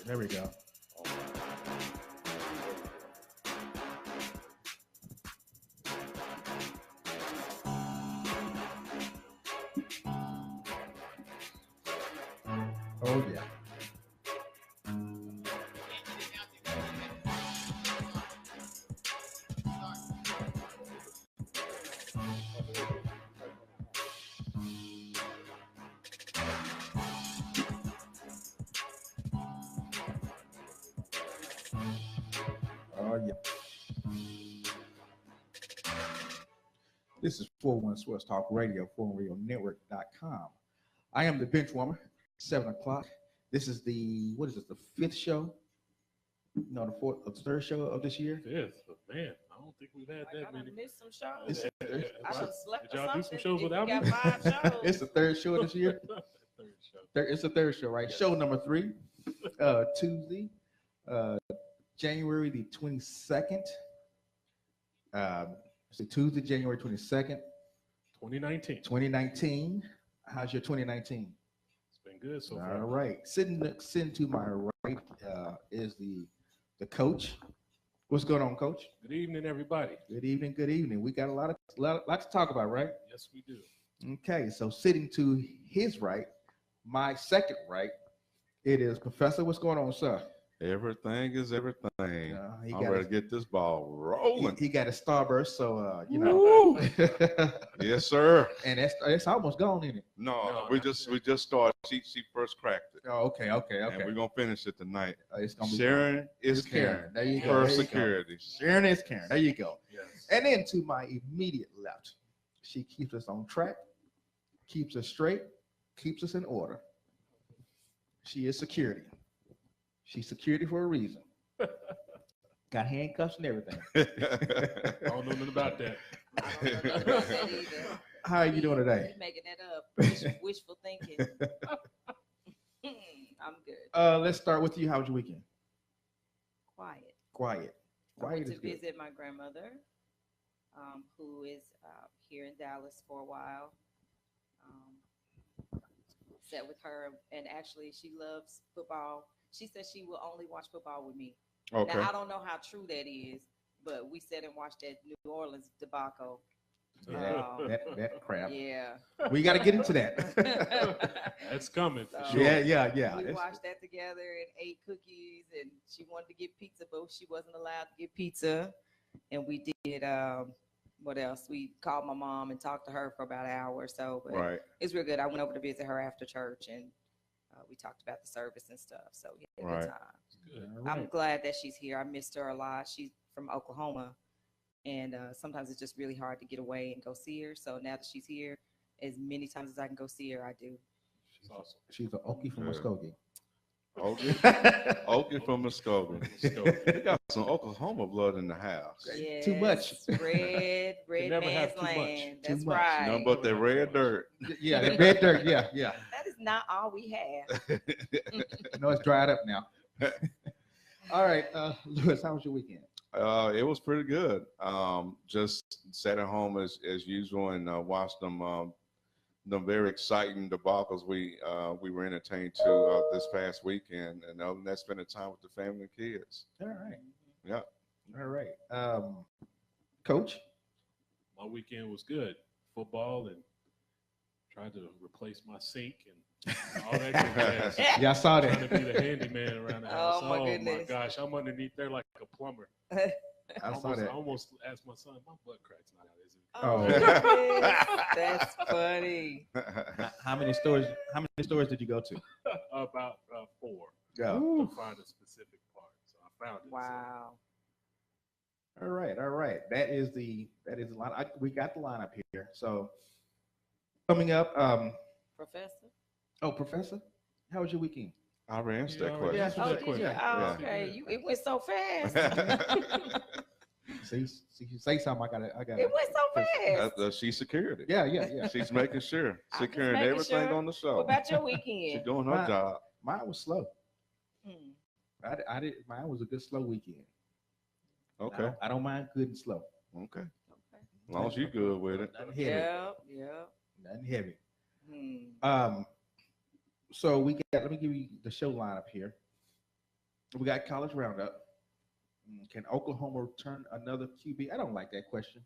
There we go. Oh yeah. Oh yeah. This is 401 Sports Talk Radio, 401RadioNetwork.com. I am the bench warmer, 7 o'clock. This is the, what is this, the fifth show? No, the fourth, the third show of this year. Fifth, but man, I don't think we've had that many. Missed some shows. I Did done slept y'all or do some something. shows If without we me? got 5 shows. It's the third show of this year. Third show. It's the third show, right? Yes. Show number 3, Tuesday, January the 22nd. So Tuesday, January 22nd, 2019. 2019. How's your 2019? It's been good so far. All right. Sitting to my right is the coach. What's going on, Coach? Good evening, everybody. Good evening. Good evening. We got a lot to talk about, right? Yes, we do. Okay. So sitting to his right, my second right, it is Professor. What's going on, sir? Everything is everything. He I'm got ready his- to get this ball rolling. He got a starburst, so you know. Yes, sir. And it's almost gone, isn't it? No, No, we that's just started. She first cracked it, Oh, okay. and we're gonna finish it tonight. It's gonna be Sharon is It's Karen. Karen. There you go. Her There you go. security. Sharon is Karen. There you go. Yes. And then to my immediate left, she keeps us on track, keeps us straight, keeps us in order. She is security. She's security for a reason. Got handcuffs and everything. I don't know nothing about that. How are you doing today? Making that up. Wishful thinking. I'm good. Let's start with you. How was your weekend? Quiet. Quiet. I went Quiet to is good. visit my grandmother, who is here in Dallas for a while. Sat with her, and actually, she loves football. She said she will only watch football with me. Okay. Now, I don't know how true that is, but we sat and watched that New Orleans debacle. That crap. Yeah. We got to get into that. That's coming for So- sure. Yeah. We It's- watched that together and ate cookies, and she wanted to get pizza, but she wasn't allowed to get pizza. And we did, what else? We called my mom and talked to her for about an hour or so, but Right. it's real good. I went over to visit her after church, and we talked about the service and stuff. So we had a Right. good time. Good. All I'm right. glad that she's here. I missed her a lot. She's from Oklahoma, and sometimes it's just really hard to get away and go see her. So now that she's here, as many times as I can go see her, I do. She's awesome. She's an Okie from Yeah. Muskogee. Okie, Okie from Muskogee. We got some Oklahoma blood in the house. Okay. Too much. Red never have man's too much. land. Too That's much. right. Nothing but that red dirt. Yeah, the red dirt. Yeah. That is not all we have. No, it's dried up now. All right, Lewis, how was your weekend? It was pretty good. Just sat at home as usual and watched them very exciting debacles we were entertained to this past weekend, and other than that, spending time with the family and kids. All right. Yeah. All right. Coach? My weekend was good. Football and tried to replace my sink and all that good jazz. Yeah, I saw Trying to that. be the handyman around the house. Oh, my goodness. gosh, I'm underneath there like a plumber. I saw I that. almost asked my son, my butt crack's not out, is it? Oh, Oh. goodness. That's funny. How many stores? How many stores did you go to? About 4 Yeah. to find a specific part. So I found it. Wow. All right. That is the line. We got the lineup here. So coming up, Professor? Professor, how was your weekend? I already answered that Yeah, question. yeah. Oh, that did quick. you? Yeah. Oh, Yeah. okay. It went so fast. See, you say something. I got. It went so fast. She's security. Yeah. She's making sure, I'm just securing making everything sure. on the show. What about your She's weekend? doing her Right. job. Mine was slow. Hmm. I did. Mine was a good slow weekend. Okay. I don't mind good and slow. Okay. Okay. As long as you're good with it. Nothing heavy. Yeah. Nothing heavy. Hmm. So let me give you the show lineup here. We got college roundup. Can Oklahoma return another QB? I don't like that question.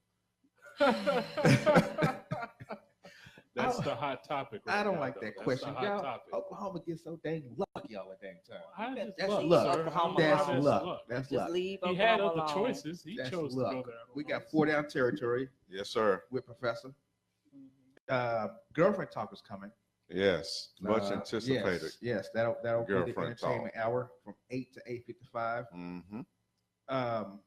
That's the hot topic. I don't now, like though. that That's question. the hot Y'all, topic. Oklahoma gets so dang lucky all the dang time. How is That's luck, luck. sir? Oklahoma That's alone. luck. That's Just luck. leave He had Oklahoma other alone. choices. He That's chose luck. to go there. I don't We know. got 4 down territory Yes, sir. with Professor. Mhm. Girlfriend talk is coming. Yes, much anticipated. Yes, that'll be the Girlfriend entertainment hour from 8 to 8:55. Mm-hmm. From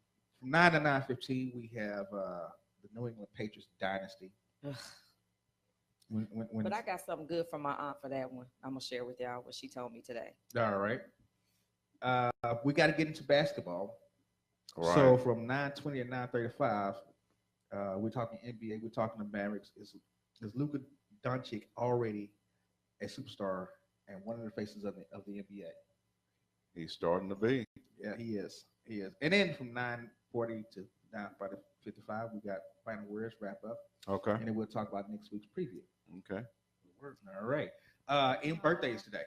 9 to 9:15, we have the New England Patriots dynasty. Ugh. When But I got something good from my aunt for that one. I'm gonna share with y'all what she told me today. all right, we got to get into basketball. Right. So from 9:20 to 9:35, we're talking NBA. We're talking the Mavericks. Is Luka Doncic already a superstar and one of the faces of the NBA? He's starting to be. Yeah, he is. He is. And then from 9:40 to 9:55, we got final words wrap up, Okay. and then we'll talk about next week's preview. Okay. All right. Any birthdays today?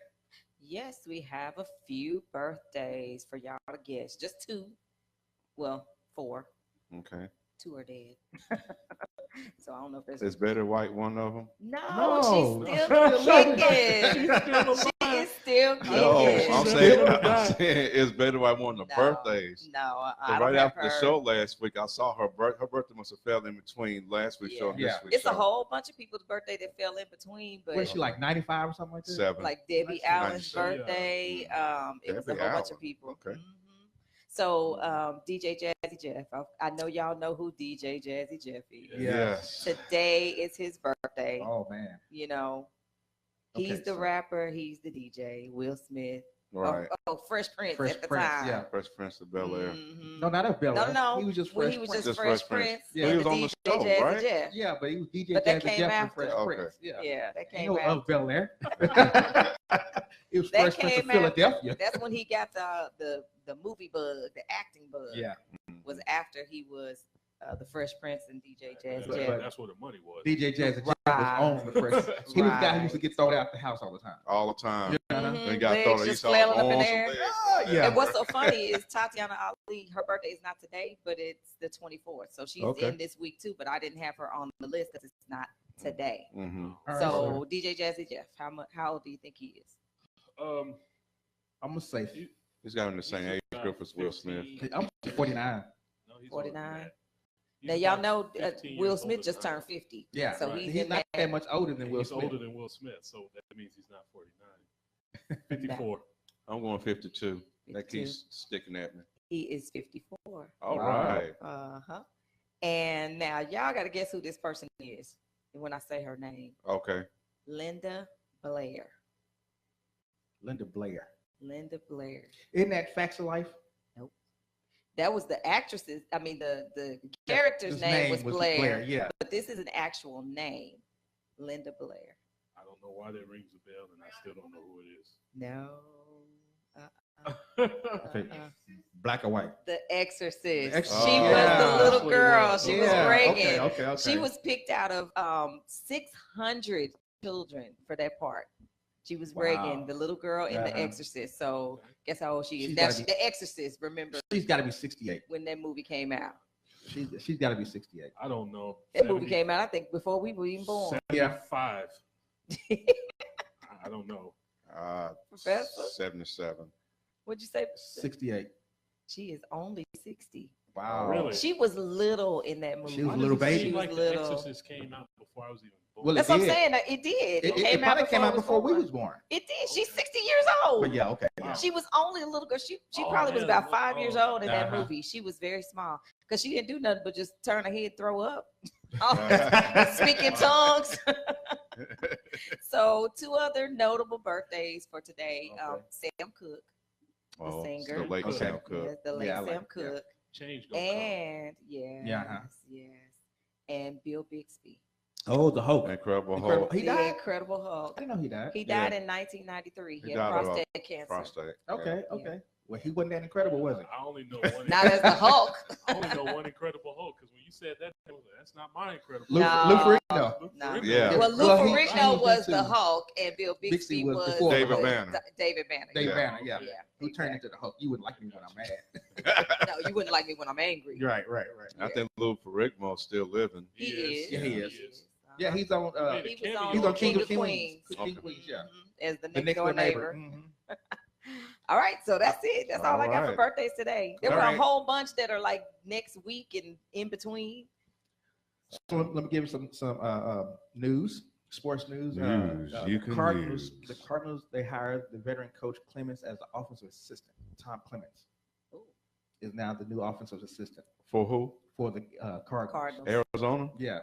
Yes, we have a few birthdays for y'all to guess. Just 2. Well, 4. Okay. 2 are dead. So I don't know if there's Is Betty White one of them? No, No. she's still kicking. She's still She alive. is still kicking. No, I'm She's saying, gonna I'm die. saying is Betty White one of the No, birthdays? No, I 'Cause don't right have after her. the show last week, I saw her birthday. Her birthday must have fell in between last week's show and Yeah. this week's It's show. a whole bunch of people's birthday that fell in between, but What is she like 95 or something like that? 7. like Debbie 97. Allen's 97. birthday. It was a Debbie whole bunch Allen. of people. Okay. Mhm. So DJ Jazzy Jeff, I know y'all know who DJ Jazzy Jeff is. Yeah. Yes. Today is his birthday. Oh man. You know, he's Okay, the so- rapper, he's the DJ. Will Smith. Right. Oh, Fresh Prince Fresh at the Prince, time. yeah. Fresh Prince of Bel Air. Mhm. No, not a Bel Air. No. He was just When Fresh he was Prince. just Just Fresh Fresh Prince. Prince. Yeah. and He was on the DJ show, Jazzy right? Jeff. Yeah, but he was DJ But that Jazzy came Jeff and after. Fresh Okay. Prince. Yeah. Yeah, that Ain't came no after. of Bel Air. It was That Fresh Prince of came after. Philadelphia. That's when he got the movie bug, the acting bug. Yeah. Was after he was the Fresh Prince and DJ Jazzy But- Jeff. but- That's where the money was. DJ Jazzy Jeff Right. was on the Fresh. He was the guy who used to Right. get thrown out the house all the time. All the time. You know? Mhm. They got Legs thrown. He just saw flailing up in arms the and air. legs. Yeah. And what's so funny is Tatiana Ali, her birthday is not today, but it's the 24th. So she's Okay. in this week too, but I didn't have her on the list because it's not today. Mm-hmm. All right, So DJ Jazzy Jeff, how old do you think he is? I'm gonna say He's got him the same age about group as Will Smith. 15. I'm 49. No, he's older than 49. that. Now He's y'all about know 15 Will years Smith older just than I turned am. 50. Yeah, So right. he's He's in not that. that much older than Will He's Smith. older than Will Smith, so that means he's not 49. 54. I'm going 52. That 52. keeps sticking at me. He is 54. All Wow. right. Uh-huh. And now y'all got to guess who this person is when I say her name. Okay. Linda Blair. Linda Blair. Linda Blair. Isn't that Facts of Life? That was the actress's, I mean, the character's His name was Blair, Yeah. but this is an actual name. Linda Blair. I don't know why that rings a bell, and I still don't know who it is. No. Okay. Black or white? The Exorcist. The Exorcist. She Oh, was yeah. the little That's what it girl. was. She was Yeah, Reagan. Okay. She was picked out of 600 children for that part. She was Wow. Reagan, the little girl in The Uh-huh. Exorcist. So guess how old she is? She's Now, gotta be- The Exorcist, remember She's got to be 68. when that movie came out? She's got to be 68. I don't know. That movie came out, I think, before we were even born. Yeah. 75. I don't know. Professor? 77. What'd you say? 68. She is only 60. Wow. Really? She was little in that movie. She was Why a little does it baby. seem She was like little. The Exorcist came out before I was even born. Well, That's what I'm did. saying. It did. It probably came out I was before we born. was born. It did. She's 60 years old. But yeah, okay. Wow. She was only a little girl. She Oh, probably was man. about 5 years Oh, old in that uh-huh. movie. She was very small because she didn't do nothing but just turn her head, throw up, speak in tongues. So 2 other notable birthdays for today. Okay. Sam Cooke, Oh, singer. The late Okay. Sam Cooke. yes, the late Yeah, I like Sam it, yeah. Cooke, Change gonna come. and yes, Yeah, uh-huh. yes, and Bill Bixby, Oh, the Hulk. Incredible Incredible. Hulk. He the died? Incredible Hulk. I didn't know he died. He Yeah. died in 1993. He He had died of prostate cancer. Prostate. Okay, Yeah. okay. Well, he wasn't that incredible, was he? I only know one. Not as the Hulk. I only know one Incredible Hulk because when you said that, that's not my Incredible Lou, Hulk. No. Lou Ferrigno. Lou No. Ferrigno. Yeah. Well, Lou Well, he Ferrigno changed was into- the Hulk, and Bill Bixby was was before David was Banner. David Banner. Dave Yeah. Banner, yeah. Yeah. Who turned into the Hulk? You wouldn't like me when I'm mad. No, you wouldn't like me when I'm angry. Right. I think Lou Ferrigno's still living. He is. Yeah, he is. Yeah, he's on. Made He was cameo. on, He's on King King of of Queens. King of Queens, yeah. As the The next door neighbor. Mhm. All right, so that's it. That's all I got for Alright. birthdays today. There were Alright. a whole bunch that are like next week and in between. So let me give you some news, sports news. News, you can Cardinals. use. The Cardinals they hired the veteran coach Clemens as the offensive assistant. Tom Clemens Ooh. is now the new offensive assistant For who? for the Cardinals. Cardinals. Arizona? Yeah,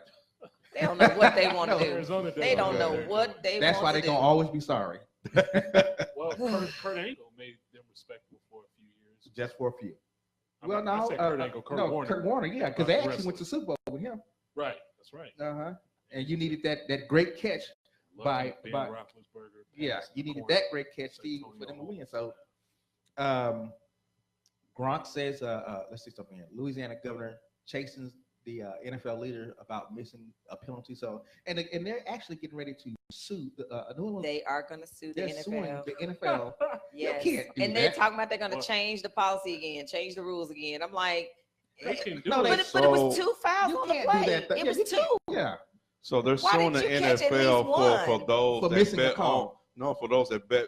They don't know what they want to No. do. Arizona They don't know that. what they that's why want they're to gonna do. always be sorry, Well, Kurt Angle made them respectable for a few years. just for a few. I Well, mean, I no, said Kurt Angle, Kurt no, Warner. Kurt Warner, yeah, because they actually Wrestler. went to Super Bowl with him. Right, that's right. And you needed that great catch. Lucky By- Ben by- Roethlisberger Yeah, passed you needed Corey. that great catch, Steve, for them to win. So, Gronk says, let's see something here. Louisiana governor chasing the NFL leader about missing a penalty. So, and they're actually getting ready to sue They are going to sue the they're suing NFL. the NFL. Yes. can't do And they're that. talking about they're going to Well- change the policy again, change the rules again. I'm like, They can do No, it. they- but it was So- 2 fouls You on the can't do play. that. It Yeah, was you 2. can't- Yeah, So they're Why suing the didn't you catch at NFL least for one? those For that missing the bet call. for those that bet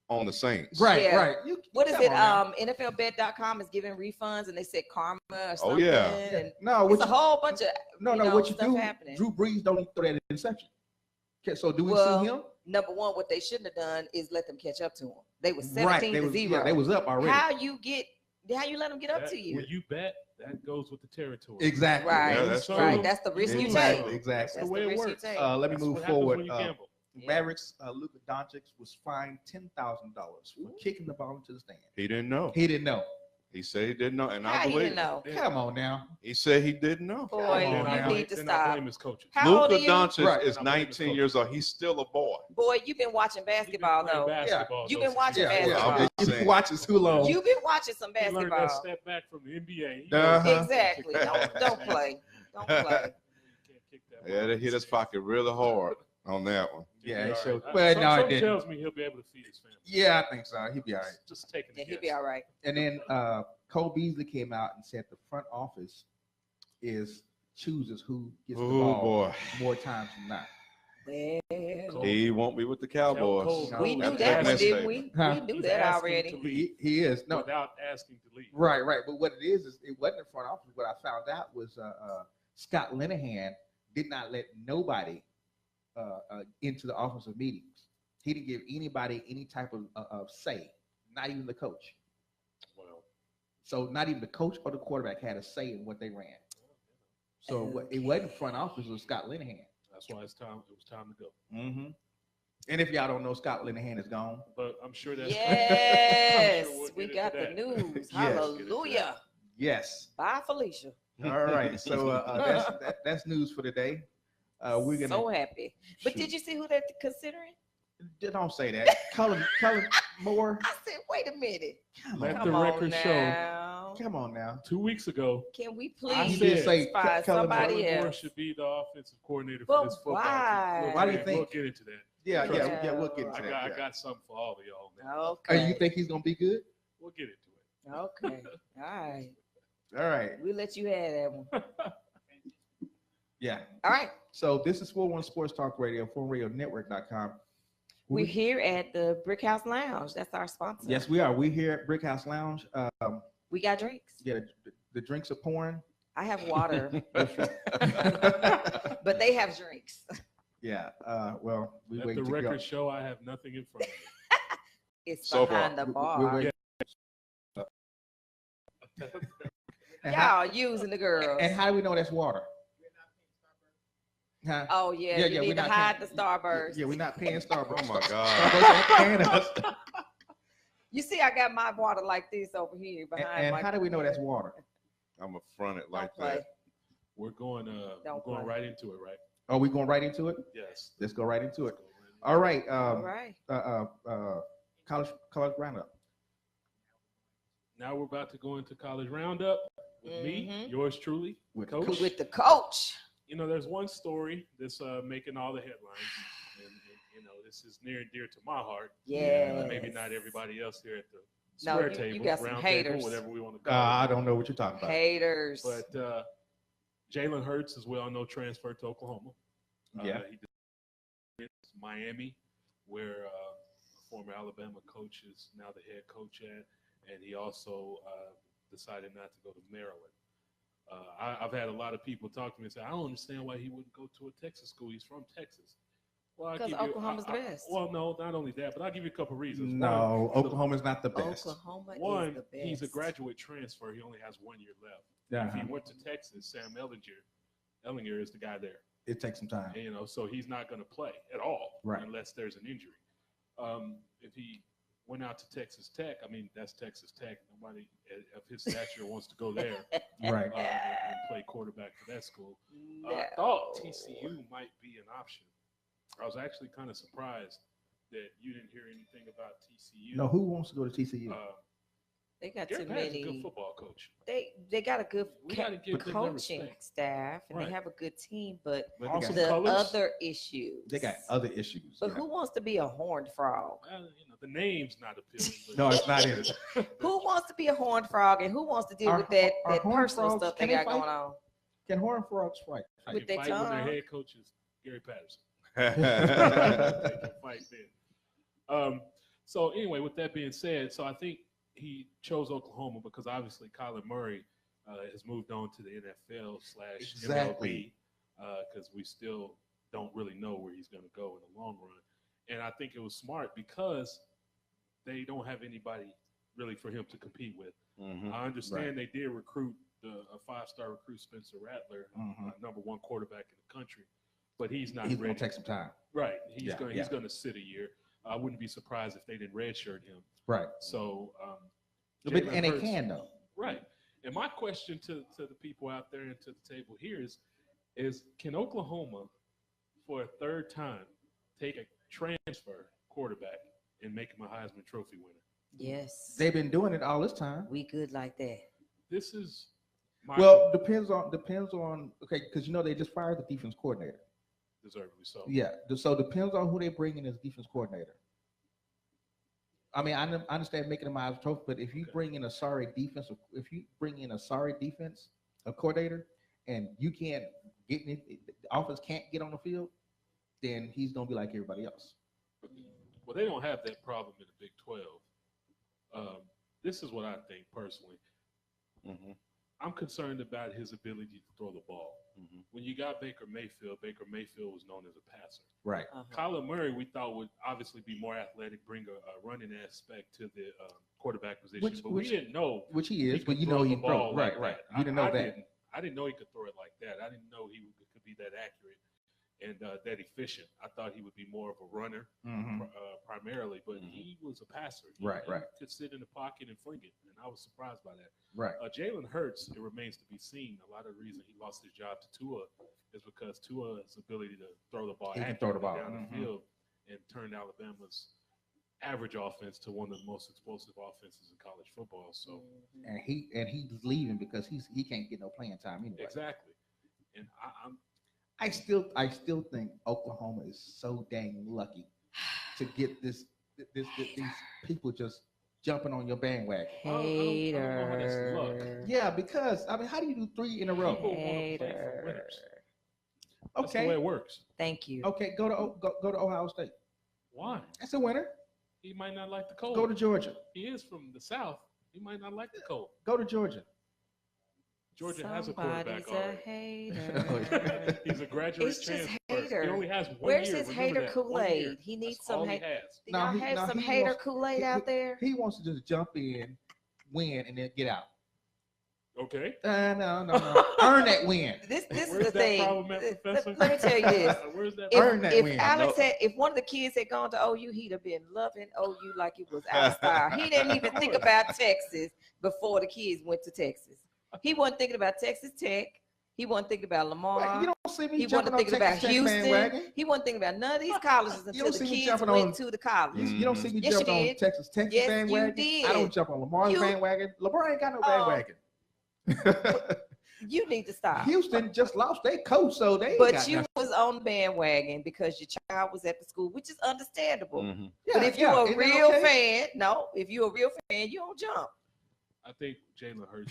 on the Saints. right, Yeah. right. What is come it? on now. NFLbet.com is giving refunds, and they said karma or Oh, something. yeah. And No, it's what a you, whole bunch of no, you no. know, What you stuff do? happening. Drew Brees don't even throw that interception. Okay, so do we Well, sue him? number one. What they shouldn't have done is let them catch up to him. They was 17 Right, to 0. yeah, they was up already. How you let them get up That- to you? When you bet, that goes with the territory. Exactly. Right, Yeah, that's right. true. That's the risk you Exactly. take. Exactly. That's the way it risk you works. take. Let me That's move what happens forward. when you gamble. Yeah. Mavericks, Luka Doncic was fined $10,000 for kicking the ball into the stand. He didn't know. He didn't know. He said he didn't know, and How I you believe didn't know? Yeah. Come on now. he said he didn't know. Boy, on you now. need to Then I stop. blame his coaches. How old Luka are you? Doncic Right. is I blame his 19 coach. years old. He's still a boy. Boy, you've been watching He's been basketball playing though. basketball You've those been watching 6 years. basketball. I'm just If saying. you watch it too long. You've been watching some He learned that basketball. step back from the NBA. He Uh-huh. knows Exactly. Don't play. Don't play. you can't kick that Yeah, ball. they hit his pocket really hard on that one. Yeah, He'll be it all showed- right. well, Some- no, it something didn't. tells me he'll be able to feed his family. Yeah, I think so. He'll be all right. Just taking Yeah, a he'll guess. be all right. And then Cole Beasley came out and said the front office chooses who gets the Oh ball boy, more times than not. Well, he won't be with the Cowboys. Cole No, we Cole knew that's that one, next didn't we? Huh? We knew He's that asking already. to leave He is no without asking to leave. right. But what it is it wasn't the front office. What I found out was Scott Linehan did not let nobody into the offensive meetings. He didn't give anybody any type of say, not even the coach. Well, So not even the coach or the quarterback had a say in what they ran. So it wasn't front office, it was Scott Linehan. that's why it was time to go. Mm-hmm. And if y'all don't know, Scott Linehan is gone. But I'm sure that's Yes, I'm sure we'll we get got the into that. news. Yes. Hallelujah. Yes. Bye, Felicia. All right. So that's news for today. We're gonna So happy. But shoot. did you see who they're considering? Don't say that. Cullen Moore. I said, wait a minute. Come Let on. the Come on record show. now. Come on now. 2 weeks ago. Can we I please did say find Kellen somebody Kellen Moore else? should be the offensive coordinator But for this football why? team. Why do you We'll think? get into that. Yeah, Trust yeah, me. we'll get into I that. got, yeah. I got something for all of y'all now. Okay. You think he's gonna be good? We'll get into it. Okay. All right. All right. We'll let you have that one. Yeah. All right. So this is 401 Sports Talk Radio, 4radionetwork.com. We're here at the Brick House Lounge. That's our sponsor. Yes, we are. We here at Brick House Lounge. We got drinks. Yeah, the drinks are pouring. I have water, yeah. but they have drinks. Well, we Let wait the to record go. show I have nothing in front of me. It's So behind far. the We bar. wait. And how, Y'all using the girls. and how do we know that's water? Huh? Oh yeah, Yeah, you yeah, need we're to not hide paying- the Starburst. Yeah, we're not paying Starbucks. Oh my God. Starbucks ain't paying us. You see, I got my water like this over here behind. And my how do we know that's water? I'm gonna front it like Don't play. that. We're going Don't we're going play. right into it, right? Are we going right into it? Yes. Let's go right into it. Let's go right All right. All right. College roundup. now we're about to go into college roundup with me, Mhm. yours truly, With Coach. With the coach. You know, there's one story that's making all the headlines, and you know, this is near and dear to my heart. Yeah. Maybe not everybody else here at the No, square you table, got some round haters. table, whatever we want to call I it. don't know what you're talking about. Haters. But Jalen Hurts, as we all know, transferred to Oklahoma. Yeah. He did Miami, where a former Alabama coach is now the head coach at, and he also decided not to go to Maryland. I've had a lot of people talk to me and say, I don't understand why he wouldn't go to a Texas school. He's from Texas. Well, Because Oklahoma's the best. Well, no, not only that, but I'll give you a couple reasons. No, One, Oklahoma's not the best. Oklahoma One, is the best. he's a graduate transfer. He only has 1 year left. If Uh-huh. he went to Texas, Sam Ellinger is the guy there. It takes some time. And, you know, so he's not going to play at all Right. unless there's an injury. If he went out to Texas Tech, I mean, that's Texas Tech. Nobody of his stature wants to go there Right. and play quarterback for that school. No. I thought TCU might be an option. I was actually kind of surprised that you didn't hear anything about TCU. No, who wants to go to TCU? They got Gary too Patton's a many. good football coach. They got a good We gotta give them their coaching respect. staff, and Right. they have a good team, but But Also they got, the colors? other issues. they got other issues. But Yeah. who wants to be a horned frog? Well, you know, the name's not appealing. But No, it's not it. Who wants to be a horned frog, and who wants to deal Are- with that are horned personal frogs- stuff can they they got going fight? on? Can Horned Frogs fight? They with can their fight when their tongue. head coach is Gary Patterson. They can fight then. So anyway, with that being said, so I think he chose Oklahoma because obviously Kyler Murray has moved on to the NFL / Exactly. MLB because we still don't really know where he's going to go in the long run. And I think it was smart because they don't have anybody really for him to compete with. Mhm. I understand they did recruit a 5-star recruit, Spencer Rattler, Mhm. #1 quarterback in the country, but he's not He's going ready. to take some time. Right. He's Yeah, going. yeah. He's going to sit a year. I wouldn't be surprised if they didn't redshirt him. Right. So, But, Jalen and they Hurts- can, though. Right. And my question to the people out there and to the table here is can Oklahoma, for a third time, take a transfer quarterback and make him a Heisman Trophy winner? Yes, They've been doing it all this time. we good like that. This is my Well, depends on okay, because they just fired the defense coordinator. deservedly so. Yeah, so depends on who they bring in as defense coordinator. I mean, I understand making them out of trophy, but if you bring in a sorry defense, a coordinator, and you can't get the offense can't get on the field, then he's gonna be like everybody else. Well, they don't have that problem in the Big 12. This is what I think personally. Mhm. I'm concerned about his ability to throw the ball. Mhm. When you got Baker Mayfield was known as a passer. Right. Kyler Murray, we thought would obviously be more athletic, bring a running aspect to the quarterback position, Which- but we which- didn't know Which he he is, could but throw he the ball throw. like Right, right. that. You didn't know that. I didn't know he could throw it like that. I didn't know he could be that accurate and that efficient. I thought he would be more of a runner Mhm. primarily, but Mhm. he was a passer. Right, He right. could sit in the pocket and fling it, and I was surprised by that. Right. Jalen Hurts, it remains to be seen. A lot of the reason he lost his job to Tua is because Tua's ability to throw the ball He can throw the accurately ball. down Mhm. the field and turned Alabama's average offense to one of the most explosive offenses in college football. So And he's leaving because he can't get no playing time anyway. exactly, and I'm I still think Oklahoma is so dang lucky to get these people just jumping on your bandwagon. I don't know how that's luck. Hater. Yeah, because I mean, how do you do 3 in a row? People wanna play for winners. That's the way Okay, it works. Thank you. okay, go to Ohio State. Why? That's a winner. He might not like the cold. Go to Georgia. He is from the South. He might not like the cold. Go to Georgia. Georgia has a quarterback Somebody's a already. hater. He's a graduate It's just transfer. hater. He only has 1 Where's year. his Remember hater that, 1 year. Kool-Aid? He needs That's some all he hater. has. Do No, y'all he- have no, some he hater wants- Kool-Aid out there? He wants to just jump in, win, and then get out. Okay. No. Earn that win. This Where's is the that thing. problem at, Professor? Let me tell you this. Where's that? Earn that If win. Alex if one of the kids had gone to OU, he'd have been loving OU like it was our style. He didn't even think about Texas before the kids went to Texas. He wasn't thinking about Texas Tech. He wasn't thinking about Lamar. Right, you don't see me He jumping wasn't on thinking about Texas Tech Houston. bandwagon. He wasn't thinking about none of these colleges You until don't the see me kids jumping went on- to the college. You don't see me Yes, you jumping on did. Texas Yes, you bandwagon. did. I don't jump on Lamar's You- bandwagon. Lamar ain't got no Oh. bandwagon. You need to stop. Houston just lost their coach, so they ain't But got you nothing. was on the bandwagon because your child was at the school, which is understandable. Mhm. But Yeah, if you're yeah, a isn't that real okay? fan, no, if you're a real fan, you don't jump. I think Jalen Hurts.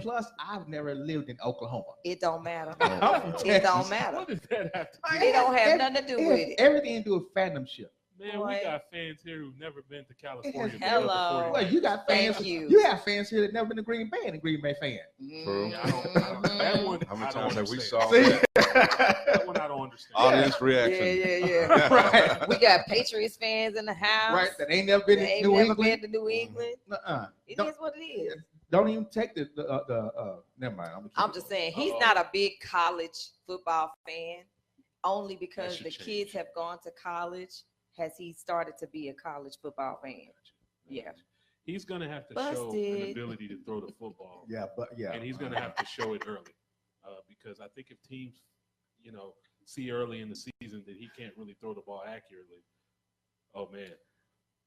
Plus, I've never lived in Oklahoma. It don't matter. I'm from It Texas. don't matter. What does that have to do? It don't have Ev- nothing to do It with has it. everything to do with fandomship. Man, Boy. we got fans here who've never been to California. has- to go to Hello. 49ers. Well, you got Thank fans. you. You have fans here that never been to Green Bay and a Green Bay fan. True. Yeah, I don't, that one, How many I don't times have we understand. saw See? that? That one I don't understand. Audience Yeah, reaction. yeah. Right. We got Patriots fans in the house. Right, that ain't never been They in ain't New never England. been to New England. Uh-uh. It Don't- is what it is. Don't even take the never mind. I'm just saying he's Uh-oh. not a big college football fan. Only because should the change. kids have gone to college has he started to be a college football fan. Yeah. He's going to have to show Busted. an ability to throw the football. Yeah, but yeah. And he's going to have to show it early. Because I think if teams, see early in the season that he can't really throw the ball accurately, oh, man.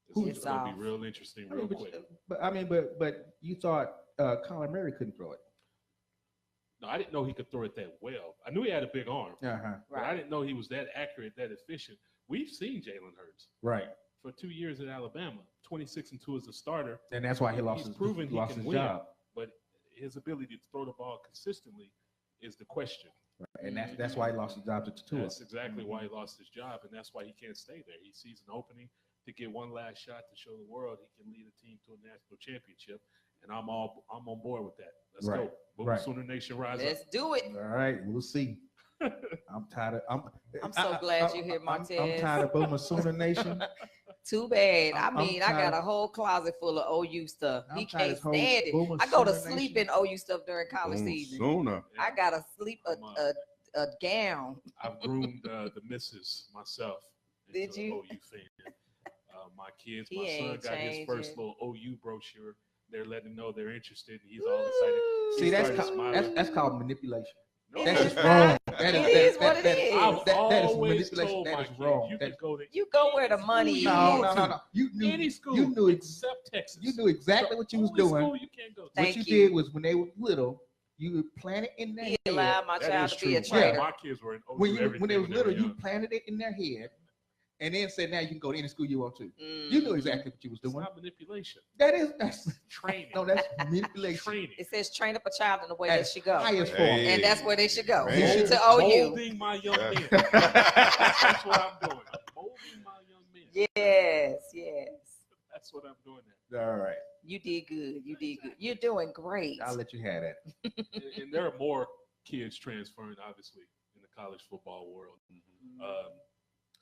It's It's going to off. be real interesting I real mean, quick. but you thought Colin Murray couldn't throw it. No, I didn't know he could throw it that well. I knew he had a big arm, Uh-huh. but I didn't know he was that accurate, that efficient. We've seen Jalen Hurts Right. for 2 years at Alabama, 26-2 as a starter, And that's why he lost He's his, proven he lost can his win. job. but his ability to throw the ball consistently is the question. And that's why he lost his job to Tua. That's exactly why he lost his job, and that's why he can't stay there. He sees an opening to get one last shot to show the world he can lead a team to a national championship, and I'm on board with that. Let's Right, go. Boom, right. Sooner Nation rise Let's do it. All right, we'll see. I'm tired of. I'm so glad you're here, I'm Martez. tired of Boomer Sooner Nation. Too bad. I'm I got tired- a whole closet full of OU stuff. I'm He tired of can't this whole stand it. Boomer I go to Sooner sleep Nation. in OU stuff during college Boom, season. Sooner. I gotta sleep I'm, a gown. I've groomed the missus myself. Did into you? an OU fan. My kids, He my son ain't got his first changing. little OU brochure. They're letting him know they're interested, and he's all excited. Ooh. See, that's started smiling. that's called manipulation. No, It That's is just not. wrong. It is what it is. I've That is always manipulation. told That my is kids, wrong. you That- can go to You go where the money any is. school No, you no, want no, to. no. Any school You knew except Texas. You knew exactly what you was Only doing. School you can't go to. Thank What you you. did was when they were little, you would plant it in their He head. allowed my That child is to be a true. traitor. My kids were in OU When everything they was were little, you young. planted it in their head, and then said, "Now you can go to any school you want to." Mm. You knew exactly what you was It's doing. not manipulation. That's Training. no, that's manipulation. Training. It says train up a child in the way At they should go. highest Hey. form. And that's where they should go. Man. To OU. Molding my young Yeah. men. That's what I'm doing. I'm molding my young men. Yes, yes. That's what I'm doing there. All right, You did good. You did good. You're doing great. I'll let you have that. And there are more kids transferring, obviously, in the college football world.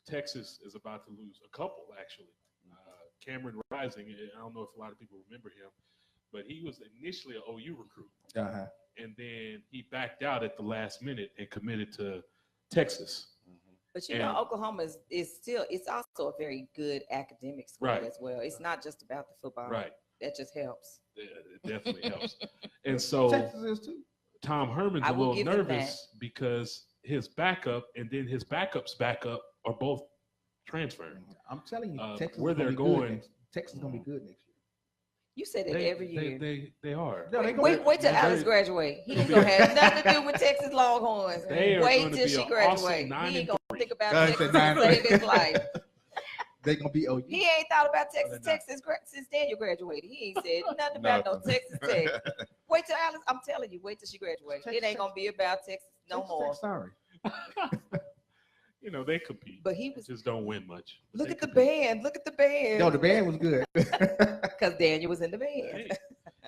Texas is about to lose a couple, actually. Cameron Rising, I don't know if a lot of people remember him, but he was initially an OU recruit. Uh-huh. And then he backed out at the last minute and committed to Texas. But you And- know, Oklahoma is still, it's also a very good academic school Right. as well. It's not just about the football. Right. That just helps. It definitely helps. And so Texas is too. Tom Herman's I a will little give him nervous because his backup and then his backup's backup are both transferring. I'm telling you, Texas. where is gonna they're be good going- next- Texas is gonna be good next year. You say that every year. They are. No, they Wait, gonna wait, be- wait till they're Alex very- graduate. He ain't gonna have nothing to do with Texas Longhorns. They are Wait gonna till be she an graduate. awesome 9 He ain't and gonna think about Guys Texas at 9 to save his life. They're gonna be OU. He ain't thought about they're Texas not. since Daniel graduated. He ain't said nothing about no Nothing. Texas Tech. Wait till Alex. I'm telling you, wait till she graduates. Texas It ain't gonna be about Texas no Texas more. Tech, sorry. They compete. But he They was. just don't win much. But Look they at the compete. band. Look at the band. No, the band was good. Because Daniel was in the band. Hey,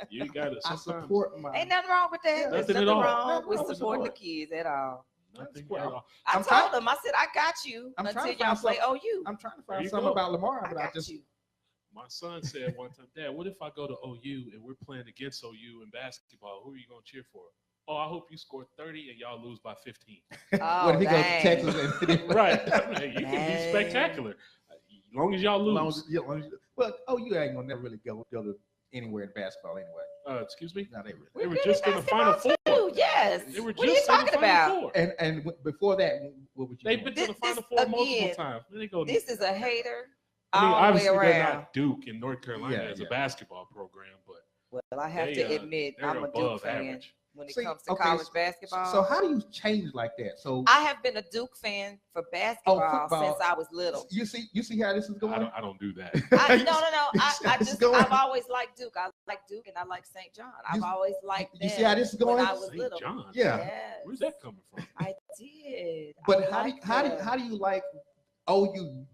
you got to I sometimes. support my. Ain't nothing wrong with that. There's Nothing at nothing all. wrong Nothing with wrong with supporting the support. kids at all. Nothing Well, at all. I I'm told trying- them, I said, I got you I'm until trying to y'all find play OU. I'm trying to There find you something go. about Lamar, I but I got just you. My son said one time, Dad, what if I go to OU and we're playing against OU in basketball? Who are you going to cheer for? Oh, I hope you score 30 and y'all lose by 15. Oh, what if he goes to dang. Texas and Right. You can be Dang. spectacular. As long as y'all lose. well, OU ain't gonna never really go to anywhere in basketball anyway. Excuse me? No, they really. They were good just at in the Final basketball, Four. too. Yes. They were What are you just in the talking Final about? Four. And before that, what would you? They've doing? been to the This- Final this Four multiple again, times. They go. This is a hater I mean, all the way obviously they're around. not Duke in North Carolina Yeah, as yeah. a basketball program, but Well, I have they, to admit, they're I'm a Duke above fan average. when it See, comes to okay, college so- basketball. So how do you change like that? So I have been a Duke fan for basketball football. since I was little. you see how this is going. I don't do that. No. You I see how this is just going? I've always liked Duke. I like Duke and I like St. John. I've You- always liked you them see how this is going? when I was St. little. John. Yeah. Yes, Where's that coming from? I did. But I liked them. how do you like OU,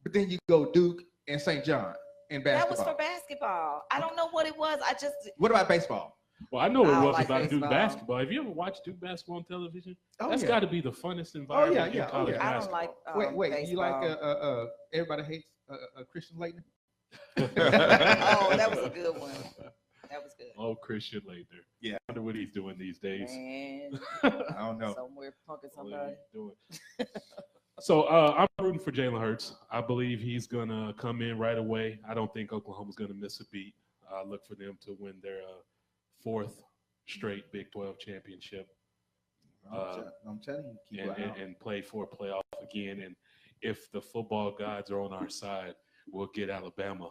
but then you go Duke and St. John in That basketball? was for basketball. I don't know what it was. I just What about baseball? Well, I know I it don't was like about Duke baseball. basketball. Have you ever watched Duke basketball on television? Oh, That's yeah. got to be the funnest environment yeah, in college yeah. I don't basketball. like Wait, you like baseball. everybody hates Christian Laettner? Oh, that was a good one. That was good. Oh, Christian Laettner. Yeah. I wonder what he's doing these days. Man, I don't know. somewhere punking What somebody. he's doing. So I'm rooting for Jalen Hurts. I believe he's gonna come in right away. I don't think Oklahoma's gonna miss a beat. I look for them to win their fourth straight Big 12 championship I'm telling you, keep and, an eye and, out. and play for a playoff again. And if the football gods are on our side, we'll get Alabama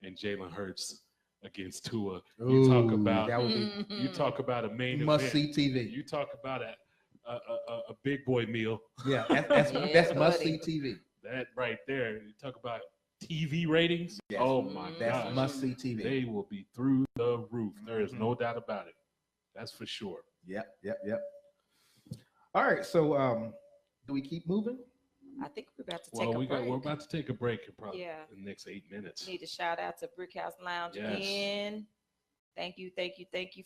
and Jalen Hurts against Tua. You talk Ooh, about that would be Mm-hmm. you talk about a main must event. see TV. You talk about a big boy meal. Yeah, that's Yeah, must buddy. see TV. That right there. You talk about TV ratings. Yes. Oh my That's gosh. must see TV. They will be through the roof. There is Mhm. no doubt about it. That's for sure. Yep. All right, so do we keep moving? I think we're about to take Well, a break. we're about to take a break in probably Yeah. the next 8 minutes. Need to shout out to Brick House Lounge Yes. again. Thank you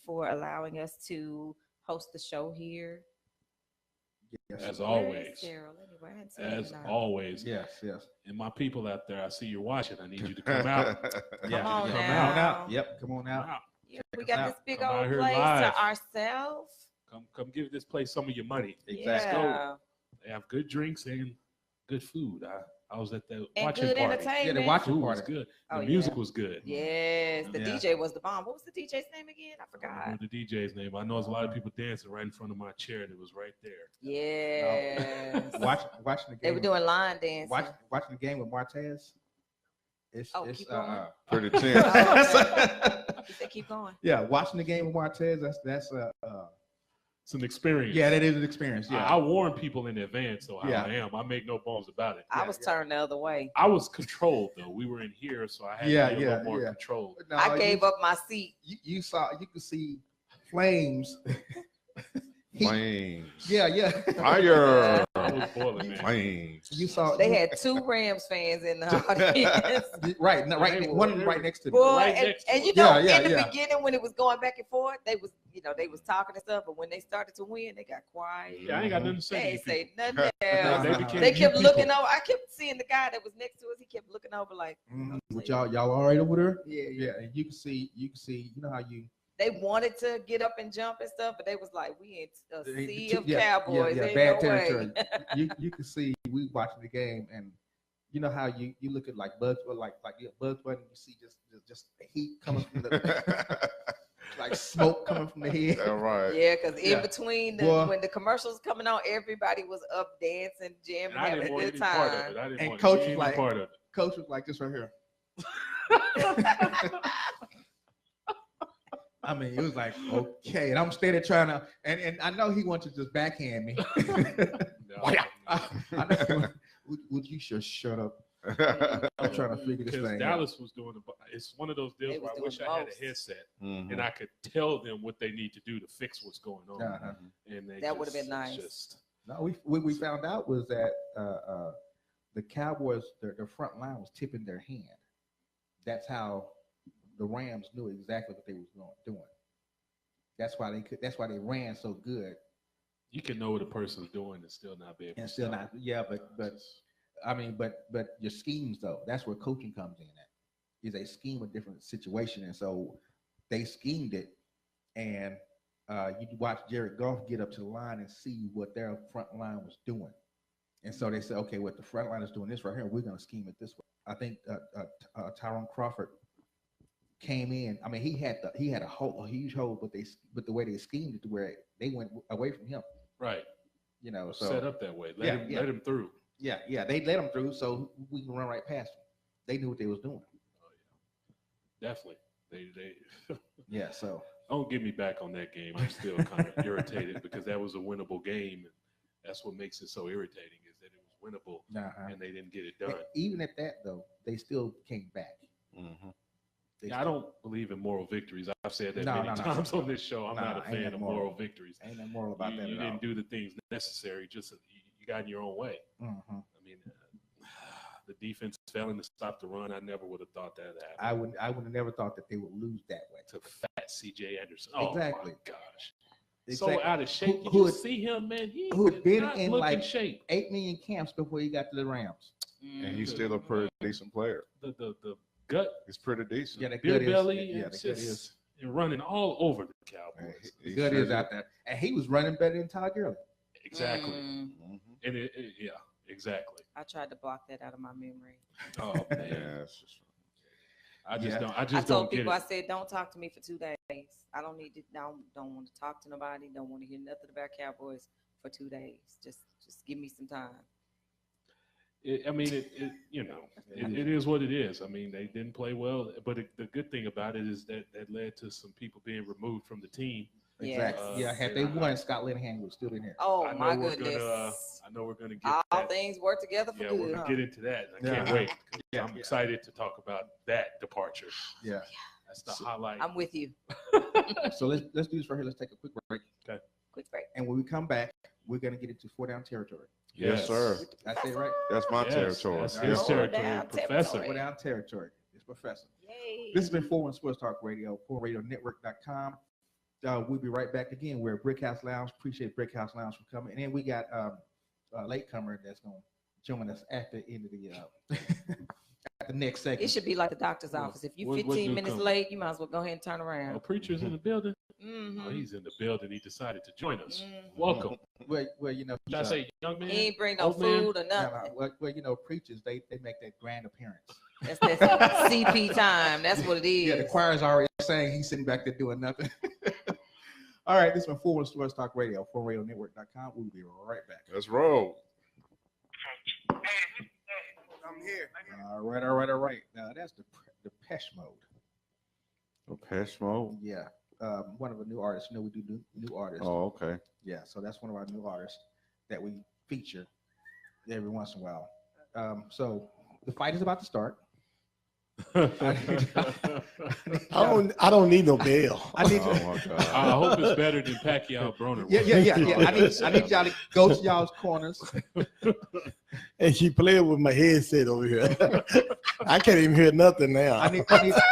for allowing us to host the show here. Yes. As Where always. is Daryl anyway? I hadn't seen him As in a- always. Yes. And my people out there, I see you're watching. I need you to come out. Yeah, on come now. out. Yep, come on Come out. out. Yeah, we Check us got out. this big Come out old here place live. to ourselves. Come give this place some of your money. Exactly. Yeah. They have good drinks and good food. I was at the And watching good party. entertainment. Yeah, the watching Food was party. good. Oh, The yeah. music was good. Yes, the Yeah. DJ was the bomb. What was the DJ's name again? I I don't forgot. remember the DJ's name. I know there's a lot of people dancing right in front of my chair, and it was right there. Yes. Watching the game. They were doing line dancing. watching the game with Martez. It's Oh, keep going. Pretty Oh, tense. okay. You said keep going. yeah, watching the game with Martez. That's It's an experience. yeah, that is an experience. I Yeah, warn people in advance of how Yeah. I am. I make no bones about it. I was yeah. turned the other way. I was controlled though. We were in here, so I had Yeah, to be a yeah, little more yeah. controlled. No, I gave up my seat. You could see flames. Heat. Flames. Yeah. Fire. I was boiling, man. Flames. You saw They had two Rams fans in the audience. right, no, right, They were- one they right were- next to me. Boy, Right and, next to and you it. know, Yeah, in the yeah. beginning when it was going back and forth, they was talking and stuff, but when they started to win, they got quiet. Yeah, I ain't got nothing to say. They to ain't you say people. nothing else. They became They you kept people. looking over. I kept seeing the guy that was next to us. He kept looking over like, But y'all all right over there? yeah. Yeah, and you can see, you know how you They wanted to get up and jump and stuff, but they was like, we in a sea of yeah, cowboys. yeah, Ain't bad no territory. way. you can see we watching the game, and you know how you look at like Bugs, or like Bugs Bunny, you see just the heat coming from the like smoke coming from the head. All right. Yeah, because Yeah. in between Boy. when the commercials coming on, everybody was up dancing, jamming, And I having didn't a want good any part of time. it. I didn't And want Coach any was like- part of it. Coach was like this right here. I mean, it was like okay, and I'm standing trying to, and I know he wanted to just backhand me. No, I know. Would you just shut up? I'm trying to figure this because thing out. Dallas was doing it's one of those deals They where I was wish doing I had most. a headset Mhm. and I could tell them what they need to do to fix what's going on. Uh-huh. And they That would've been it's nice. Just, No, we found out was that the Cowboys, their front line was tipping their hand. That's how the Rams knew exactly what they was doing. That's why they ran so good you can know what a person's doing and still not be able and to still stop. not. Yeah, but I mean, but your schemes though, that's where coaching comes in at. Is a scheme a different situation, and so they schemed it, and you watch Jared Goff get up to the line and see what their front line was doing, and so they said, okay, what the front line is doing this right here, we're going to scheme it this way. I think Tyrone Crawford came in. I mean, he had a huge hole, but the way they schemed it to where they went away from him. Right. You know, so Set up that way. Let him through. Yeah, they let him through, so we can run right past him. They knew what they was doing. Oh, yeah. Definitely. They Yeah, so don't get me back on that game. I'm still kind of irritated because that was a winnable game. And that's what makes it so irritating is that it was winnable and they didn't get it done. And even at that though, they still came back. Mm-hmm. I don't believe in moral victories. I've said that No, many no, no, times no. on this show. I'm not a ain't fan nothing of moral. moral victories. Ain't nothing moral about that You at all. didn't do the things necessary. Just you got in your own way. Mhm. I mean, the defense failing to stop the run. I never would have thought that happened. I would have never thought that they would lose that way. To fat C.J. Anderson. Oh Exactly. my gosh. Exactly. So out of shape. Did Who you had- see him, man? He who had did been not in look like in shape. 8 million camps before he got to the Rams. And he's still a pretty decent player. The gut, He's pretty decent. Yeah, the beer gut is. belly, Yeah, it's the gut just is. and running all over the Cowboys. The gut is out there, and he was running better than Todd Gurley. Exactly. Mm-hmm. And yeah, exactly. I tried to block that out of my memory. Oh man, Yeah, it's just, I just Yeah. don't. I I just told don't get people, it. I said, don't talk to me for 2 days. I don't need to. Don't want to talk to nobody. Don't want to hear nothing about Cowboys for 2 days. Just give me some time. I mean, it is what it is. I mean, they didn't play well, but the good thing about it is that led to some people being removed from the team. Yes. Exactly. Yeah, had they won, Scott Linehan was still in here. Oh I know my we're goodness! I know we're gonna get All that. things work together for Yeah, we're good. gonna Huh? get into that. And I can't Yeah. wait. 'Cause Yeah, I'm yeah. excited to talk about that departure. Yeah. That's the highlight. I'm with you. So let's do this right here. Let's take a quick break, Quick break. and when we come back, we're gonna get into 4 down territory. yes, sir. That's it, right? That's my Yes, territory. that's Yeah. his Oh, territory, down Professor. territory. 4 down territory. It's Professor. Yay! This has been 4-1 Sports Talk Radio, 4radionetwork.com. We'll be right back again. We're at Brick House Lounge. Appreciate Brick House Lounge for coming. And then we got a latecomer that's going to join us at the end of the at the next segment. It should be like the doctor's office. If you're what 15 minutes newcomer? late, you might as well go ahead and turn Oh, around. preacher's in the building. Mm-hmm. Oh, he's in the building. He decided to join us. Mhm. Welcome. Well, you know, Did I say young man? He ain't bring no Old man? food or nothing. well, you know, preachers they make that grand appearance. That's that CP time. That's what it is. Yeah, the choir's already saying he's sitting back there doing nothing. All right, this has been 4-1 Sports Talk Radio, 4radionetwork.com. We'll be right back. Let's roll. I'm here. All right. Now that's the Depeche Mode. Depeche Mode. Yeah, one of the new artists. You know, we do new artists. Oh, okay. Yeah, so that's one of our new artists that we feature every once in a while. So the fight is about to start. I don't need no bail. I need Oh to, my God. I hope it's better than Pacquiao Broner. yeah. I need y'all to go to y'all's corners. And she played with my headset over here. I can't even hear nothing now. I need Turn it up.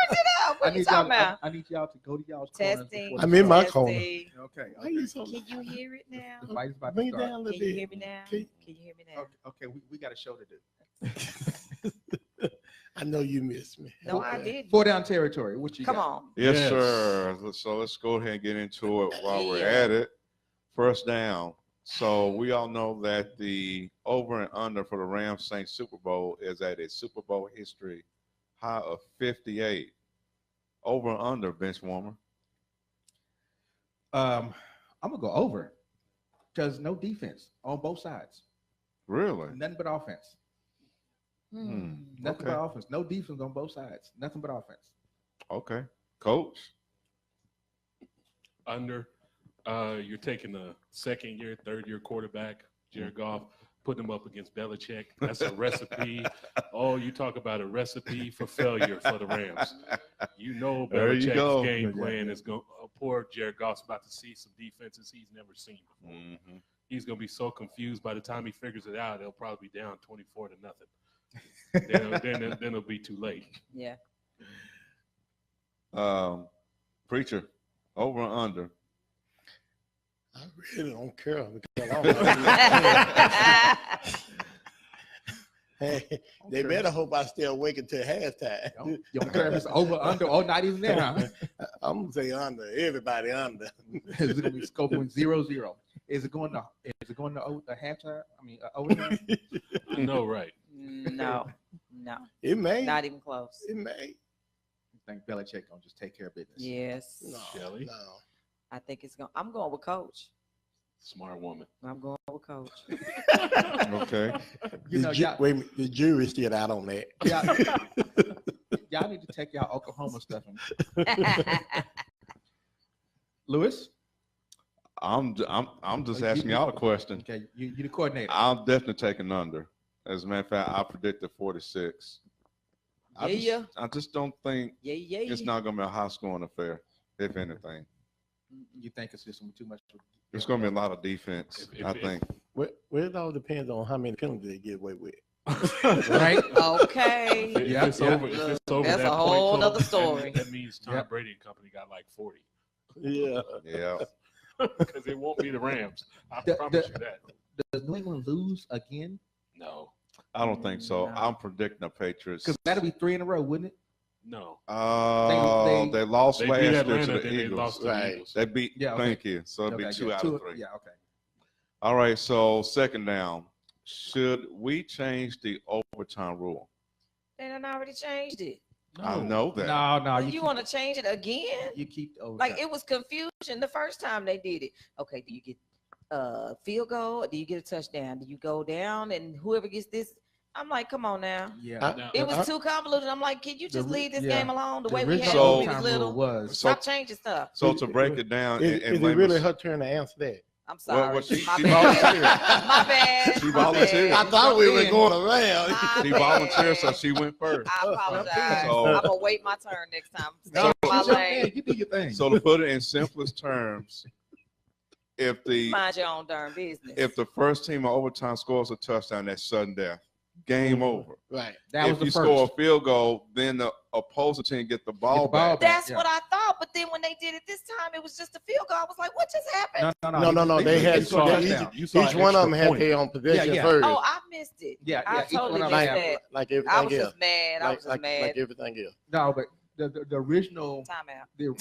What you talking about? I need y'all to go to y'all's corners. Testing. before I'm the in my fight. corner. Testing. Okay. Why you so- Can you hear it now? The fight is about to Bring it start. down a Can little you hear bit. me now? Can- Can you hear me now? Okay, we got a show to do. I know you missed me. No, I didn't. 4 down territory. What you Come got? on. Yes, Yes. sir. So let's go ahead and get into it while we're Yeah. at it. First down. So we all know that the over and under for the Rams Saints Super Bowl is at a Super Bowl history high of 58. Over and under, bench warmer. I'm gonna go over because no defense on both sides. Really? Nothing but offense. Nothing Okay. but offense. No defense on both sides. Nothing but offense. Okay. Coach. Under, you're taking a second year, third year quarterback, Jared Goff, putting him up against Belichick. That's a recipe. Oh, you talk about a recipe for failure for the Rams. You know There you go. Belichick's game Yeah. plan is going. Poor Jared Goff's about to see some defenses he's never seen before. Mhm. He's going to be so confused by the time he figures it out. He'll probably be down 24 to nothing. then it'll be too late. Yeah. Preacher. Over and under. I really don't care. Because I don't hey, they better hope I stay awake until halftime. You don't care if it's over, under, or not even there, huh? I'm gonna say under. Everybody under. Is it gonna be going 0-0? Is it going to over the halftime? I mean, overtime? No, right. No. No. It may. Not even close. It may. think Belichick gonna just take care of business? Yes. No, Shelley? no. I think it's going. I'm going with Coach. Smart woman. I'm going with Coach. Okay. You know, y'all, Wait a minute, the jury's still out on that. y'all need to take y'all Oklahoma stuff. Lewis, I'm just asking y'all a question. okay, you the coordinator. I'm definitely taking under. As a matter of fact, I predicted 46. Yeah. I just don't think Yeah. it's not going to be a high scoring affair, if anything. You think it's just too much? It's going to be a lot of defense, If- I think. Well, it all depends on how many penalties they get away with. Right? Okay. If Yeah, it's yeah. over, if it's over That's that a point whole total, nother story. That means Tom Yep. Brady and company got like 40 Yeah. Yeah. because it won't be the Rams. I The- promise the- you that. Does New England lose again? No, I don't think so. No. I'm predicting the Patriots. Because that'll be 3 in a row, wouldn't it? no. They- They lost They last beat year to Atlanta, the then they Eagles. lost to the Right. Eagles. They beat, Yeah, okay. thank you. So it'll be Okay, 2 yeah, out of 3. Yeah, okay. All right, so second down. Should we change the overtime rule? They done already changed it. I know that. No, You want to change it again? You keep the overtime. Like it was confusion the first time they did it. Okay, do you get field goal or do you get a touchdown? Do you go down and whoever gets this? I'm like, come on now. Yeah. Now, It was too convoluted. I'm like, can you just leave this game alone the way we had original when we overtime was rule little? was Stop changing stuff. So to break it down, Is and it really layman's- her turn to answer that? I'm sorry. well, she my volunteered. bad. My bad. She my volunteered. bad. I thought we were in. going around. My She bad. volunteered, so she went first. I apologize. So- I'm gonna wait my turn next time. Stay No, in my it's your lane. thing. You do your thing. So to put it in simplest terms, if the Mind your own darn business. if the first team in overtime scores a touchdown, that's sudden death. Game over. Right. that was If the you first. score a field goal, then the opposing team get the ball the ball back. back. That's Yeah. what I thought. But then when they did it this time, it was just a field goal. I was like, what just happened? No. They had scored a each, touchdown. You saw each an one of them extra had point. their own possession yeah. first. Oh, I missed it. Yeah, I each one totally of missed them that. like I everything was else. just mad. I was just Like mad. everything else. No, but the original Timeout.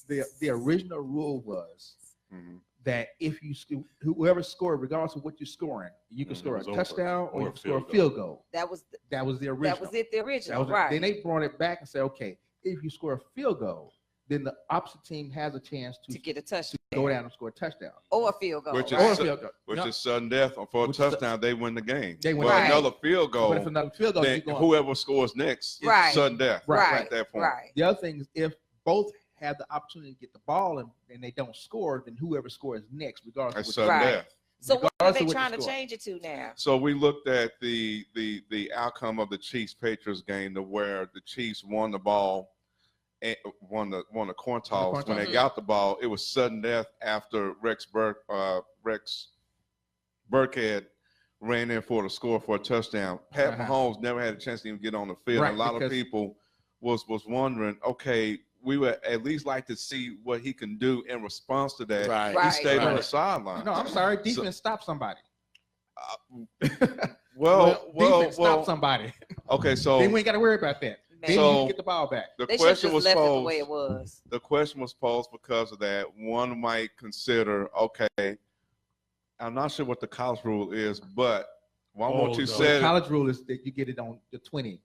the original rule was Mhm. that if you whoever scored, regardless of what you're scoring, you can Mhm, score it a was over. touchdown or Or you a can score a field field goal. That was That was the original. that was it. The That original, was it. right? Then they brought it back and said, okay, if you score a field goal, then the opposite team has a chance to to get a touchdown go down and score a touchdown. or a field goal. Which is Or a right? field goal. Which No, is sudden death. For a Which is- touchdown, they win the game. They win But the game. another field but goal, if another field goal, then you're going. whoever scores next, is Right. sudden death. Right. At that point. Right. The other thing is if both have the opportunity to get the ball and they don't score, then whoever scores next, regardless That's of sudden what Right. death. So what are regardless they of what trying you to score. change it to now? So we looked at the outcome of the Chiefs Patriots game to where the Chiefs won the ball and won the coin toss. When they toss. got the ball, it was sudden death after Rex Burkhead ran in for the score for a touchdown. Pat Uh-huh. Mahomes never had a chance to even get on the field. Right, a lot of because- people was wondering, okay, we would at least like to see what he can do in response to that. Right. He Right. stayed on Right. the sideline. No, I'm sorry. Defense stop somebody. Well, Defense stop somebody. okay, so Then we ain't got to worry about that. Then you So- can get the ball back. the They should question just was left it the way it posed. was. The question was posed because of that. One might consider, okay, I'm not sure what the college rule is, but one Oh, what you no. said. College rule is that you get it on the 20.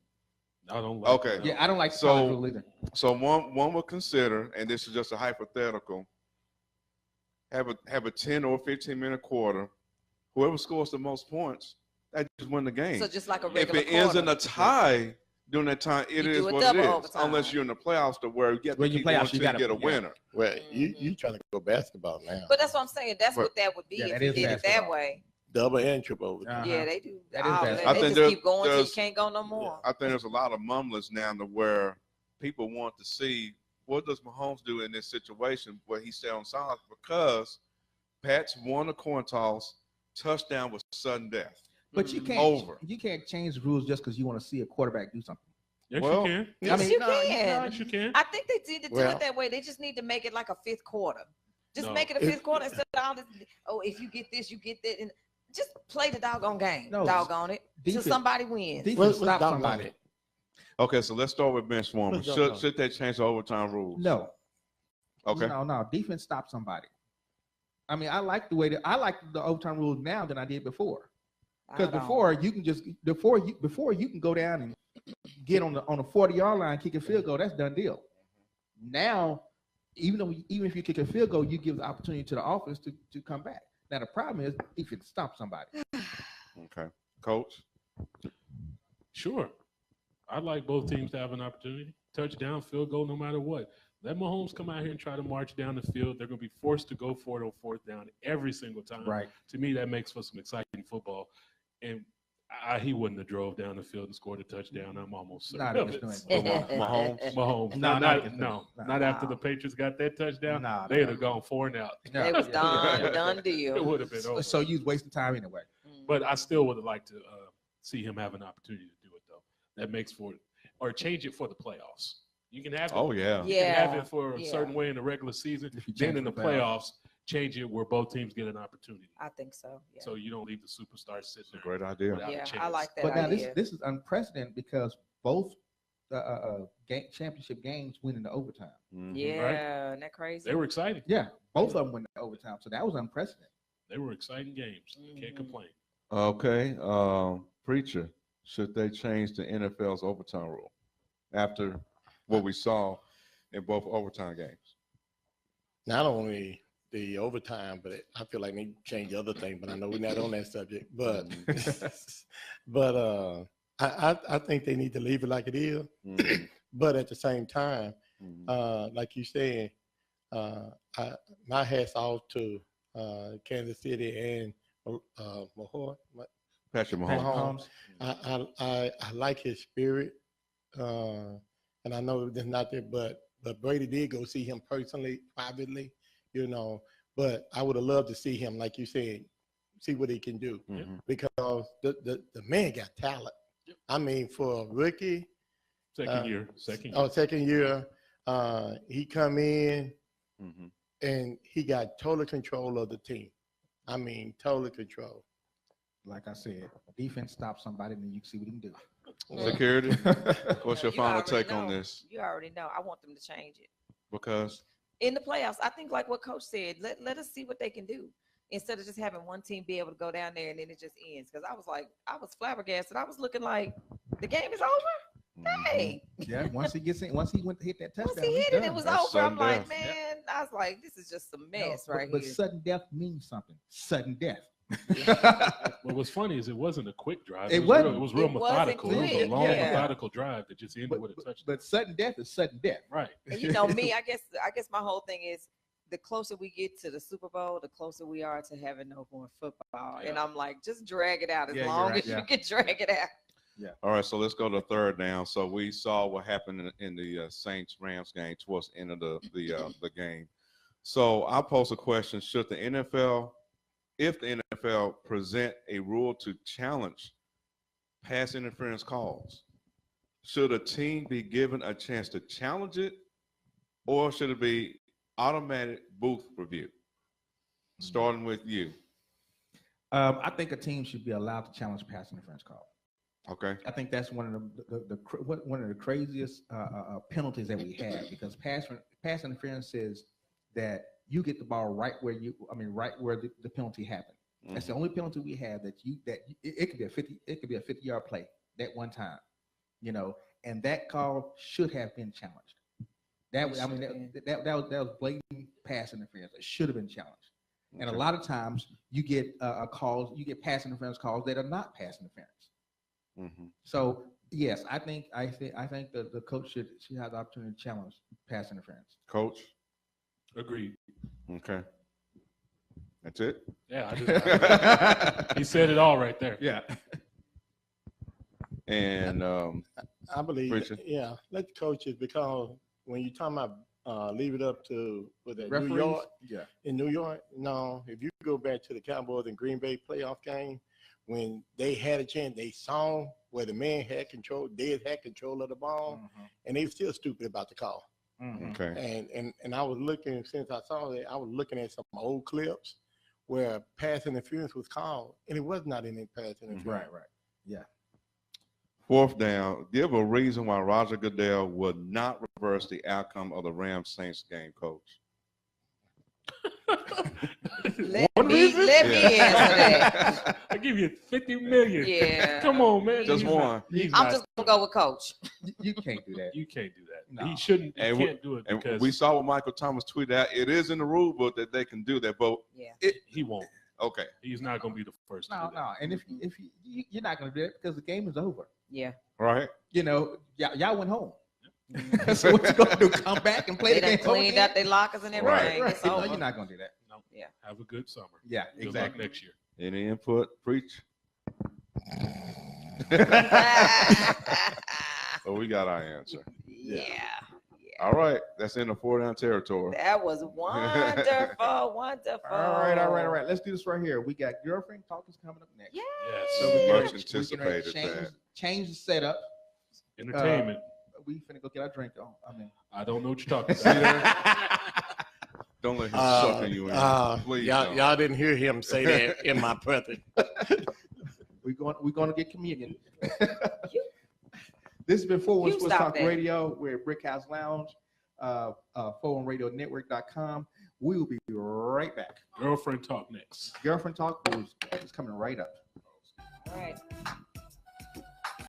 I don't like Okay. that. Yeah, I don't like the So- college rule either. So one would consider, and this is just a hypothetical, have a 10 or 15-minute quarter. Whoever scores the most points, that just win the game. So just like a If regular it ends in a quarter. tie during that time, it You is do a what it double is. overtime. Unless you're in the playoffs to where you get to When you keep going playoffs, you until you gotta- get a yeah. winner. Well, you trying to go basketball now. But that's what I'm saying. That's But- what that would be Yeah, if that you is did it that basketball. way. Double and triple over. Uh-huh. Yeah, they do. That is all bad. that. I They think just keep going till you there's- can't go no more. I think there's a lot of mumblings now to where people want to see what does Mahomes do in this situation where he stay on side because Pats won a coin toss, touchdown was sudden death. But you Mhm. can't Over. You can't change the rules just because you want to see a quarterback do something. Yes, Well, you can. Yes, I mean, you no, can. Yes, you can. I think they need to do Well- it that way. They just need to make it like a fifth quarter. Just No. make it a If- fifth quarter instead of all this. Oh, if you get this, you get that, and just play the doggone game. No. Doggone it. Defense- Till somebody wins. Defense Let's stop down somebody. it. Okay, so let's start with bench warmers. Let's Should, go. should they change the overtime rules? No. Okay. No. Defense stop somebody. I mean, I like the way that I like the overtime rules now than I did before. I Because don't. before you can just before you can go down and get on the 40-yard line, kick a field goal, that's done deal. Now, even if you kick a field goal, you give the opportunity to the offense to come back. Now the problem is if it stops somebody. Okay, Coach. Sure. I'd like both teams to have an opportunity. Touchdown, field goal, no matter what. Let Mahomes come out here and try to march down the field. They're going to be forced to go for it on fourth down every single time. Right. To me, that makes for some exciting football. And he wouldn't have drove down the field and scored a touchdown. I'm almost certain Not of against it. New England. Mahomes. No, Not after the Patriots got that touchdown. Nah, They'd have gone 4 and out. It was done It deal. would have been over. So you wasting time anyway. But I still would have liked to see him have an opportunity to do it, though. That makes for it, or change it for the playoffs. You can have it. Oh yeah. You can have Yeah. it for a certain way in the regular season. If you Then change in the for the playoffs. playoffs, change it where both teams get an opportunity. I think so. Yeah. So you don't leave the superstars sitting there. Great idea. without a Yeah, I chance. like that But now idea. this is unprecedented because both championship games went into overtime. Mhm. Yeah, isn't that crazy? They were exciting. Yeah, both of them went into overtime, so that was unprecedented. They were exciting games. Can't Mhm. complain. Okay, Preacher, should they change the NFL's overtime rule after what we saw in both overtime games? Not only the overtime, but I feel like they change other things. But I know we're not on that subject. But but I think they need to leave it like it is. Mhm. But at the same time, Mhm. like you said, my hat's off to Kansas City and Mahomes. Patrick Patrick Mahomes. Mahomes. I like his spirit, and I know that's not there, but Brady did go see him personally, privately, you know. But I would have loved to see him, like you said, see what he can do Mhm. because the man got talent. Yep. I mean, for a rookie, Second year. second year, he come in Mhm. and he got total control of the team. I mean, total control. Like I said, defense stops somebody, and then you can see what he can do. Security. What's your You final already take on know. this? You already know. I want them to change it. Because In the playoffs, I think like what Coach said, let us see what they can do. Instead of just having one team be able to go down there and then it just ends. Because I was flabbergasted. I was looking like the game is over. Hey, Yeah, once he gets in, once he went to hit that once touchdown, he he's hit it, done. it was That's over. I'm sudden like, death. man, I was like, this is just a mess No, right but here. sudden death means something. Sudden death. What was funny is it wasn't a quick drive. It was wasn't. real, it was real It wasn't methodical. It was a quick, long, yeah. methodical drive that just ended but, with a but, touchdown. but sudden death is sudden death. Right. And you know me, I guess my whole thing is the closer we get to the Super Bowl, the closer we are to having no more football. And Yeah. I'm like, just drag it out as Yeah, you're long right, as yeah. you can drag it out. all right, so let's go to third down. So we saw what happened in the Saints Rams game towards the end of the game. So I pose a question: should the NFL, if the NFL present a rule to challenge pass interference calls, should a team be given a chance to challenge it, or should it be automatic booth review? Starting with you, I think a team should be allowed to challenge pass interference call. okay? I think that's one of one of the craziest penalties that we have because pass interference says that you get the ball right where the penalty happened. That's the only penalty we have it could be a 50-yard play that one time, you know, and that call should have been challenged. That was blatant pass interference. It should have been challenged. And a lot of times you get pass interference calls that are not pass interference. Mm-hmm. So yes, I think that the coach should have the opportunity to challenge pass interference. Coach, Agreed. okay, that's it. Yeah. He said it all right there. Yeah. And I believe, Preacher. yeah, let the coaches, because when you're talking about leave it up to New Referees? York, Yeah. in New York, no, if you go back to the Cowboys and Green Bay playoff game, when they had a chance, they saw where the man had control, Dez had control of the ball, and they were still stupid about the call. okay, And I was looking, since I saw that, I was looking at some old clips where pass interference was called, and it was not any pass interference. Right. Yeah. fourth down. Give a reason why Roger Goodell would not reverse the outcome of the Rams Saints game, Coach. Let One me reason? let me answer that. I give you 50 million. Yeah. Come on, man. Just He's one. He's I'm not- just gonna go with Coach. you can't do that. You can't do that. No. He shouldn't. He And we- can't do it And because we saw what Michael Thomas tweeted out. It is in the rule book that they can do that, but Yeah. he won't. okay. He's not going to be the first. to No, do that. no. And if you're not going to do that because the game is over. Yeah. Right. You know, y'all went home. So what you gonna do? Come back and play They the done game over cleaned again? out their lockers and Right, everything. Right. It's No, over. you're not gonna do that. No. Yeah. Have a good summer. Yeah, Good luck exactly. next year. Any input? Preach. So we got our answer. Yeah. All right. That's in the 4-down territory. That was wonderful, wonderful. All right. Let's do this right here. We got girlfriend talk is coming up next. Yeah. Yes. So we're Much getting- anticipated change, that. change the setup. Entertainment. We finna go get our drink on. I mean, I don't know what you're talking See about. that? Don't let him sucker you in. Please don't. y'all didn't hear him say that in my presence. we're gonna get communion. This has been 411 You Sports stop Talk that. Radio. We're at Brick House Lounge, 411radionetwork.com. We will be right back. Girlfriend talk next. Girlfriend Talk is coming right up. All right.